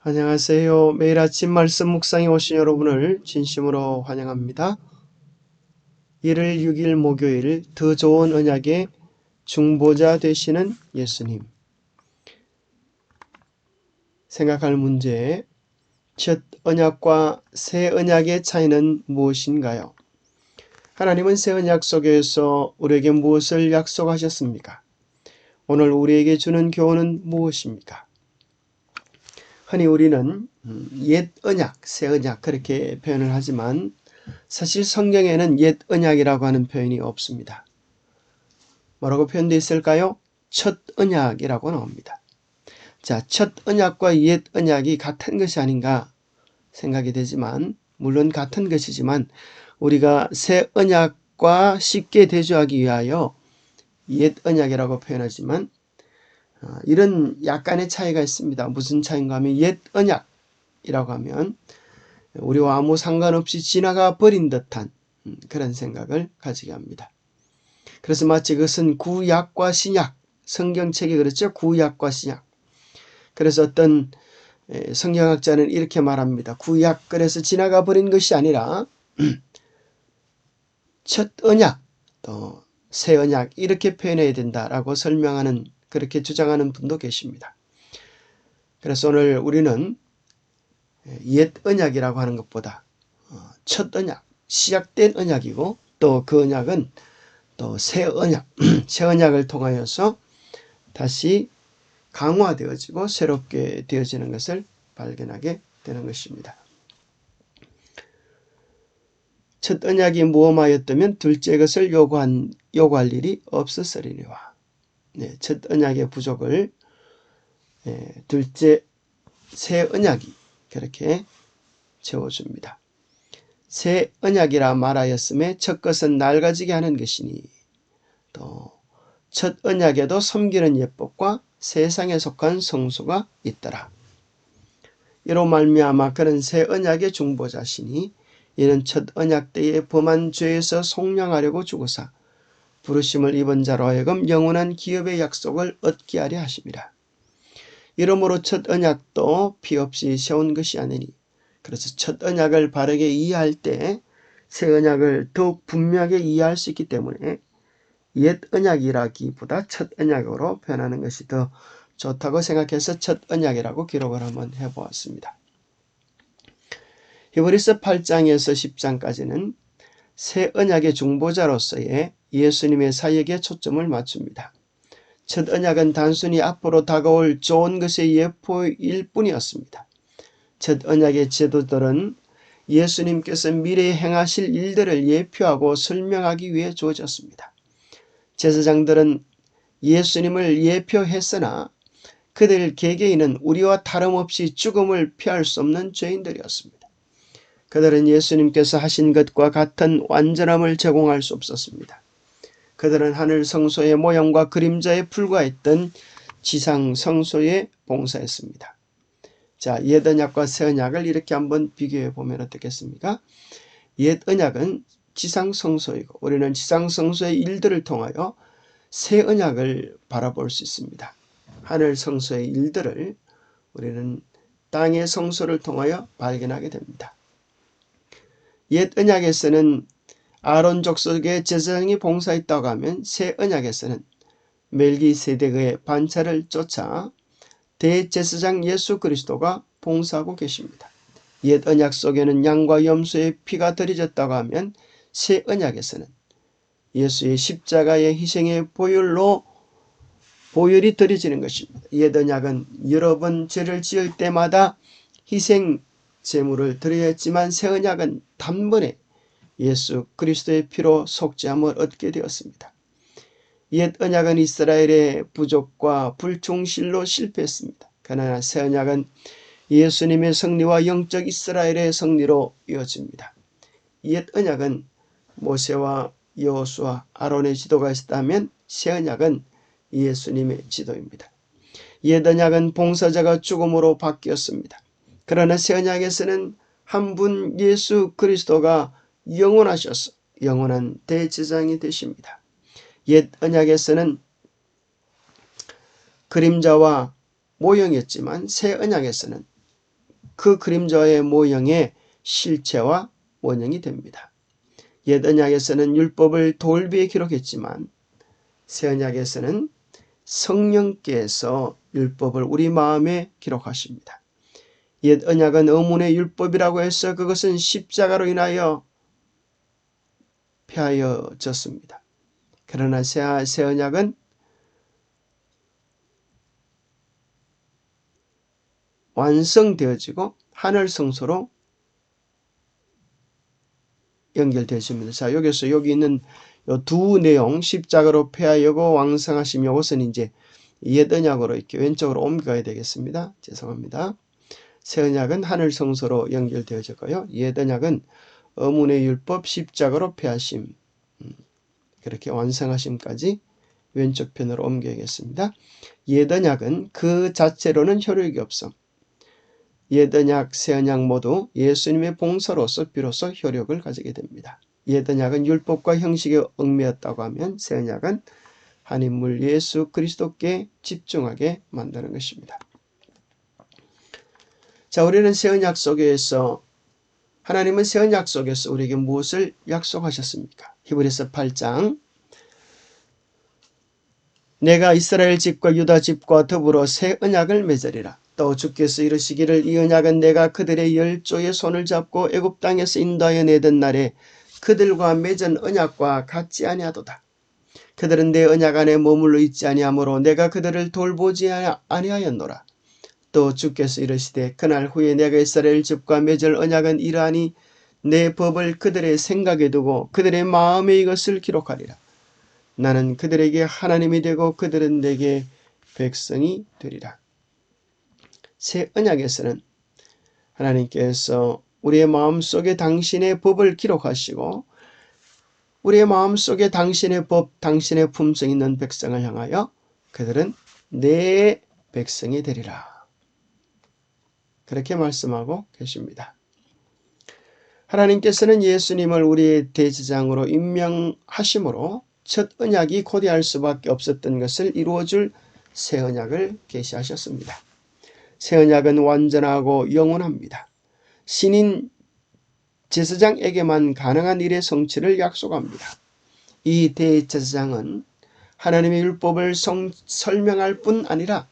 안녕하세요. 매일 아침 말씀 묵상에 오신 여러분을 진심으로 환영합니다. 1월 6일 목요일 더 좋은 언약의 중보자 되시는 예수님. 생각할 문제, 첫 언약과 새 언약의 차이는 무엇인가요? 하나님은 새 언약 속에서 우리에게 무엇을 약속하셨습니까? 오늘 우리에게 주는 교훈은 무엇입니까? 흔히 우리는 옛 언약, 새 언약 그렇게 표현을 하지만 사실 성경에는 옛 언약이라고 하는 표현이 없습니다. 뭐라고 표현되어 있을까요? 첫 언약이라고 나옵니다. 자, 첫 언약과 옛 언약이 같은 것이 아닌가 생각이 되지만 물론 같은 것이지만 우리가 새 언약과 쉽게 대조하기 위하여 옛 언약이라고 표현하지만 이런 약간의 차이가 있습니다. 무슨 차이인가 하면 옛 언약이라고 하면 우리와 아무 상관없이 지나가 버린 듯한 그런 생각을 가지게 합니다. 그래서 마치 그것은 구약과 신약, 성경책이 그렇죠. 구약과 신약. 그래서 어떤 성경학자는 이렇게 말합니다. 구약 그래서 지나가 버린 것이 아니라 첫 언약 또 새 언약 이렇게 표현해야 된다라고 설명하는 그렇게 주장하는 분도 계십니다. 그래서 오늘 우리는 옛 언약이라고 하는 것보다 첫 언약, 시작된 언약이고 또 그 언약은 또 새 언약, 새 언약을 통하여서 다시 강화되어지고 새롭게 되어지는 것을 발견하게 되는 것입니다. 첫 언약이 무엄하였다면 둘째 것을 요구할 일이 없었으리니와. 첫 언약의 부족을 둘째 새 언약이 그렇게 채워줍니다. 새 언약이라 말하였음에 첫 것은 낡아지게 하는 것이니 또 첫 언약에도 섬기는 예법과 세상에 속한 성소가 있더라. 이로 말미암아 그런 새 언약의 중보자시니 이는 첫 언약 때에 범한 죄에서 속량하려고 죽으사 부르심을 입은 자로 하여금 영원한 기업의 약속을 얻게 하려 하심이라. 이러므로 첫 언약도 피 없이 세운 것이 아니니 그래서 첫 언약을 바르게 이해할 때 새 언약을 더욱 분명하게 이해할 수 있기 때문에 옛 언약이라기보다 첫 언약으로 표현하는 것이 더 좋다고 생각해서 첫 언약이라고 기록을 한번 해보았습니다. 히브리서 8장에서 10장까지는 새 언약의 중보자로서의 예수님의 사역에 초점을 맞춥니다. 첫 언약은 단순히 앞으로 다가올 좋은 것의 예포일 뿐이었습니다. 첫 언약의 제도들은 예수님께서 미래에 행하실 일들을 예표하고 설명하기 위해 주어졌습니다. 제사장들은 예수님을 예표했으나 그들 개개인은 우리와 다름없이 죽음을 피할 수 없는 죄인들이었습니다. 그들은 예수님께서 하신 것과 같은 완전함을 제공할 수 없었습니다. 그들은 하늘 성소의 모형과 그림자에 불과했던 지상 성소에 봉사했습니다. 자, 옛 언약과 새 언약을 이렇게 한번 비교해 보면 어떻겠습니까? 옛 언약은 지상 성소이고 우리는 지상 성소의 일들을 통하여 새 언약을 바라볼 수 있습니다. 하늘 성소의 일들을 우리는 땅의 성소를 통하여 발견하게 됩니다. 옛 언약에서는 아론 족속의 제사장이 봉사했다고 하면 새 언약에서는 멜기세덱의 반차를 쫓아 대제사장 예수 그리스도가 봉사하고 계십니다. 옛 언약 속에는 양과 염소의 피가 들여졌다고 하면 새 언약에서는 예수의 십자가의 희생의 보혈이 드려지는 것입니다. 옛 언약은 여러 번 죄를 지을 때마다 희생 제물을 드려야 했지만 새 언약은 단번에 예수 그리스도의 피로 속죄함을 얻게 되었습니다. 옛 언약은 이스라엘의 부족과 불충실로 실패했습니다. 그러나 새 언약은 예수님의 승리와 영적 이스라엘의 승리로 이어집니다. 옛 언약은 모세와 여호수아, 아론의 지도가 있었다면 새 언약은 예수님의 지도입니다. 옛 언약은 봉사자가 죽음으로 바뀌었습니다. 그러나 새 언약에서는 한 분 예수 그리스도가 영원하셔서 영원한 대제사장이 되십니다. 옛 언약에서는 그림자와 모형이었지만 새 언약에서는 그 그림자의 모형의 실체와 원형이 됩니다. 옛 언약에서는 율법을 돌비에 기록했지만 새 언약에서는 성령께서 율법을 우리 마음에 기록하십니다. 옛 언약은 의문의 율법이라고 해서 그것은 십자가로 인하여 폐하여졌습니다. 그러나 새 언약은 완성되어지고 하늘 성소로 연결되어집니다. 자, 여기 있는 두 내용, 십자가로 폐하여고 왕성하심, 이것은 이제 옛 언약으로 이렇게 왼쪽으로 옮겨야 되겠습니다. 죄송합니다. 새 언약은 하늘 성소로 연결되어졌고요. 옛 언약은 의문의 율법, 십자가로 폐하심, 그렇게 완성하심까지 왼쪽 편으로 옮겨야겠습니다. 옛 언약은 그 자체로는 효력이 없음. 옛 언약, 새 언약 모두 예수님의 봉사로서 비로소 효력을 가지게 됩니다. 옛 언약은 율법과 형식에 얽매였다고 하면 새 언약은 한 인물 예수 그리스도께 집중하게 만드는 것입니다. 자, 우리는 새 언약 속에서 하나님은 새 언약 속에서 우리에게 무엇을 약속하셨습니까? 히브리서 8장 내가 이스라엘 집과 유다 집과 더불어 새 언약을 맺으리라. 또 주께서 이르시기를 이 언약은 내가 그들의 열조의 손을 잡고 애굽 땅에서 인도하여 내던 날에 그들과 맺은 언약과 같지 아니하도다. 그들은 내 언약 안에 머물러 있지 아니하므로 내가 그들을 돌보지 아니하였노라. 또 주께서 이르시되 그날 후에 내가 이스라엘 집과 맺을 언약은 이러하니 내 법을 그들의 생각에 두고 그들의 마음에 이것을 기록하리라. 나는 그들에게 하나님이 되고 그들은 내게 백성이 되리라. 새 언약에서는 하나님께서 우리의 마음속에 당신의 법을 기록하시고 우리의 마음속에 당신의 법, 당신의 품성 있는 백성을 향하여 그들은 내 백성이 되리라. 그렇게 말씀하고 계십니다. 하나님께서는 예수님을 우리의 대제사장으로 임명하심으로 첫 언약이 고대할 수밖에 없었던 것을 이루어줄 새 언약을 계시하셨습니다. 새 언약은 완전하고 영원합니다. 신인 제사장에게만 가능한 일의 성취를 약속합니다. 이 대제사장은 하나님의 율법을 설명할 뿐 아니라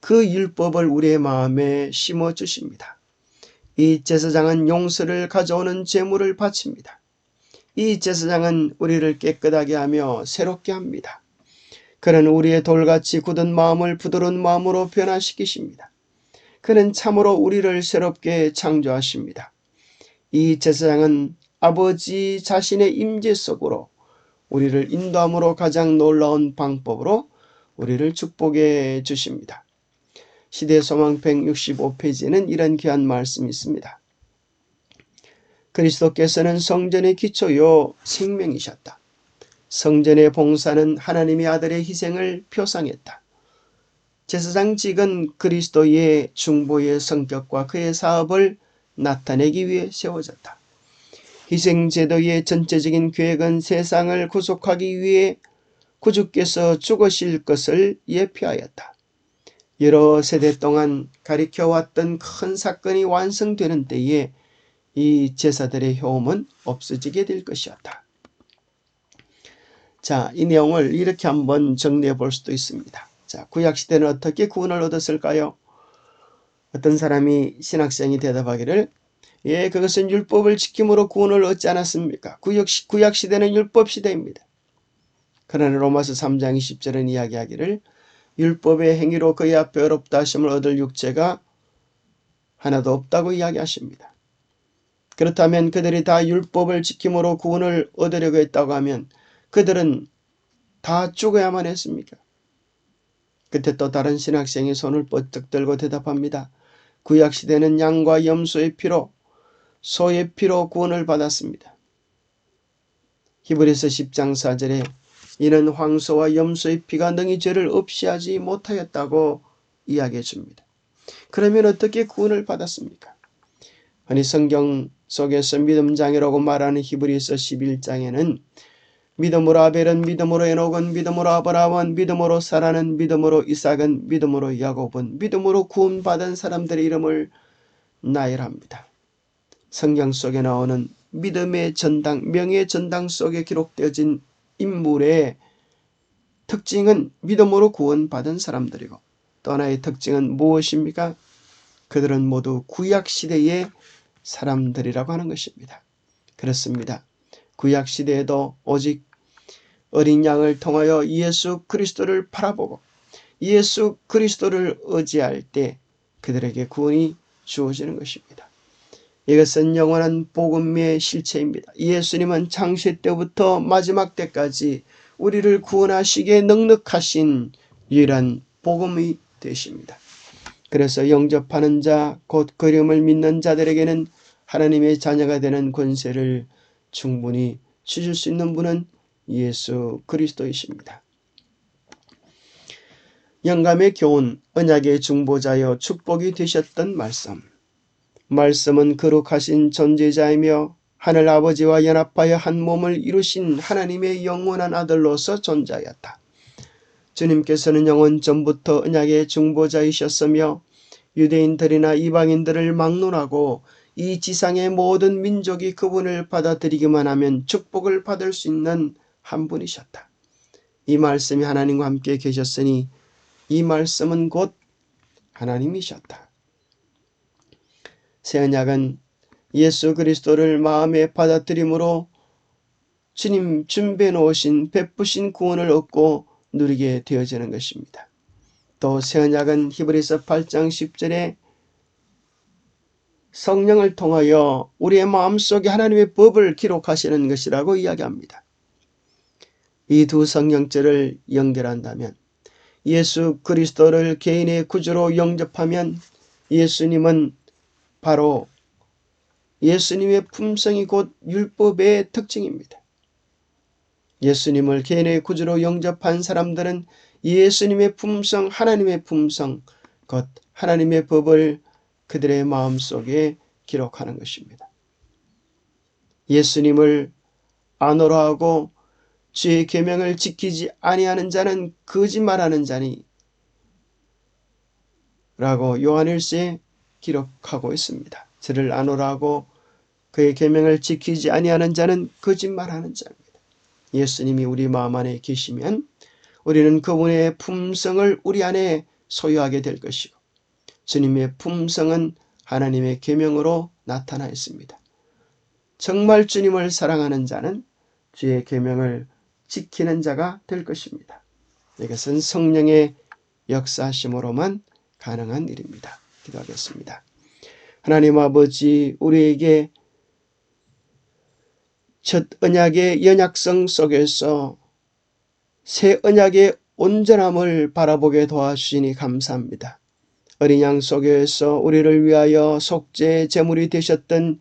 그 율법을 우리의 마음에 심어주십니다. 이 제사장은 용서를 가져오는 제물을 바칩니다. 이 제사장은 우리를 깨끗하게 하며 새롭게 합니다. 그는 우리의 돌같이 굳은 마음을 부드러운 마음으로 변화시키십니다. 그는 참으로 우리를 새롭게 창조하십니다. 이 제사장은 아버지 자신의 임재 속으로 우리를 인도함으로 가장 놀라운 방법으로 우리를 축복해 주십니다. 시대소망 165페이지에는 이런 귀한 말씀이 있습니다. 그리스도께서는 성전의 기초요 생명이셨다. 성전의 봉사는 하나님의 아들의 희생을 표상했다. 제사장직은 그리스도의 중보의 성격과 그의 사업을 나타내기 위해 세워졌다. 희생제도의 전체적인 계획은 세상을 구속하기 위해 구주께서 죽으실 것을 예표하였다. 여러 세대 동안 가리켜왔던 큰 사건이 완성되는 때에 이 제사들의 효험은 없어지게 될 것이었다. 자, 이 내용을 이렇게 한번 정리해 볼 수도 있습니다. 자, 구약시대는 어떻게 구원을 얻었을까요? 어떤 사람이 신학생이 대답하기를 예, 그것은 율법을 지킴으로 구원을 얻지 않았습니까? 구약시대는 율법시대입니다. 그러나 로마서 3장 20절은 이야기하기를 율법의 행위로 그의 앞에 어렵다 하심을 얻을 육체가 하나도 없다고 이야기하십니다. 그렇다면 그들이 다 율법을 지킴으로 구원을 얻으려고 했다고 하면 그들은 다 죽어야만 했습니까? 그때 또 다른 신학생이 손을 뻗쩍 들고 대답합니다. 구약시대는 양과 염소의 피로 소의 피로 구원을 받았습니다. 히브리서 10장 4절에 이는 황소와 염소의 피가 능히 죄를 없이 하지 못하였다고 이야기해 줍니다. 그러면 어떻게 구원을 받았습니까? 아니 성경 속에서 믿음장애라고 말하는 히브리서 11장에는 믿음으로 아벨은 믿음으로 에녹은 믿음으로 아브라함은 믿음으로 사라는 믿음으로 이삭은 믿음으로 야곱은 믿음으로 구원받은 사람들의 이름을 나열합니다. 성경 속에 나오는 믿음의 전당, 명예의 전당 속에 기록되어진 인물의 특징은 믿음으로 구원받은 사람들이고, 또 하나의 특징은 무엇입니까? 그들은 모두 구약시대의 사람들이라고 하는 것입니다. 그렇습니다. 구약시대에도 오직 어린 양을 통하여 예수 그리스도를 바라보고 예수 그리스도를 의지할 때 그들에게 구원이 주어지는 것입니다. 이것은 영원한 복음의 실체입니다. 예수님은 창세 때부터 마지막 때까지 우리를 구원하시기에 넉넉하신 유일한 복음이 되십니다. 그래서 영접하는 자, 곧 그 이름을 믿는 자들에게는 하나님의 자녀가 되는 권세를 충분히 주실 수 있는 분은 예수 그리스도이십니다. 영감의 교훈, 언약의 중보자여 축복이 되셨던 말씀. 말씀은 거룩하신 존재자이며 하늘 아버지와 연합하여 한 몸을 이루신 하나님의 영원한 아들로서 존재하였다. 주님께서는 영원 전부터 언약의 중보자이셨으며 유대인들이나 이방인들을 막론하고 이 지상의 모든 민족이 그분을 받아들이기만 하면 축복을 받을 수 있는 한 분이셨다. 이 말씀이 하나님과 함께 계셨으니 이 말씀은 곧 하나님이셨다. 새 언약은 예수 그리스도를 마음에 받아들임으로 주님 준비해 놓으신 베푸신 구원을 얻고 누리게 되어지는 것입니다. 또 새 언약은 히브리서 8장 10절에 성령을 통하여 우리의 마음속에 하나님의 법을 기록하시는 것이라고 이야기합니다. 이 두 성령절을 연결한다면 예수 그리스도를 개인의 구주로 영접하면 예수님은 바로 예수님의 품성이 곧 율법의 특징입니다. 예수님을 개인의 구주로 영접한 사람들은 예수님의 품성, 하나님의 품성, 곧 하나님의 법을 그들의 마음속에 기록하는 것입니다. 예수님을 안오라 하고 주의 계명을 지키지 아니하는 자는 거짓말하는 자니 라고 요한일서에 기록하고 있습니다. 저를 안오라 하고 그의 계명을 지키지 아니하는 자는 거짓말하는 자입니다. 예수님이 우리 마음 안에 계시면 우리는 그분의 품성을 우리 안에 소유하게 될 것이고 주님의 품성은 하나님의 계명으로 나타나 있습니다. 정말 주님을 사랑하는 자는 주의 계명을 지키는 자가 될 것입니다. 이것은 성령의 역사심으로만 가능한 일입니다. 기도하겠습니다. 하나님 아버지, 우리에게 첫 언약의 연약성 속에서 새 언약의 온전함을 바라보게 도와주시니 감사합니다. 어린 양 속에서 우리를 위하여 속죄 제물이 되셨던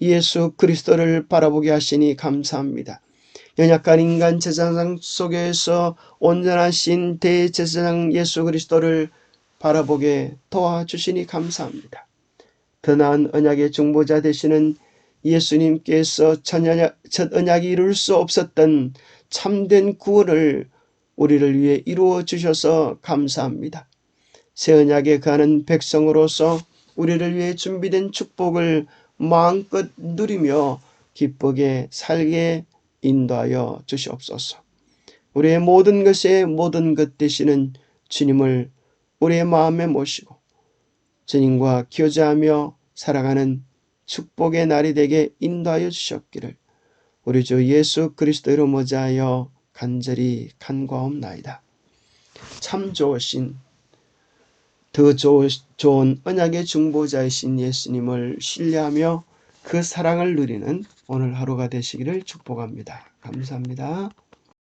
예수 그리스도를 바라보게 하시니 감사합니다. 연약한 인간 제사장 속에서 온전하신 대제사장 예수 그리스도를 바라보게 도와주시니 감사합니다. 더 나은 언약의 중보자 되시는 예수님께서 첫 언약이 이룰 수 없었던 참된 구원을 우리를 위해 이루어 주셔서 감사합니다. 새 언약에 가는 백성으로서 우리를 위해 준비된 축복을 마음껏 누리며 기쁘게 살게 인도하여 주시옵소서. 우리의 모든 것에 모든 것 되시는 주님을 우리의 마음에 모시고 주님과 교제하며 살아가는 축복의 날이 되게 인도하여 주셨기를 우리 주 예수 그리스도로 모자하여 간절히 간구하옵나이다. 참 좋으신 더 좋은 언약의 중보자이신 예수님을 신뢰하며 그 사랑을 누리는 오늘 하루가 되시기를 축복합니다. 감사합니다.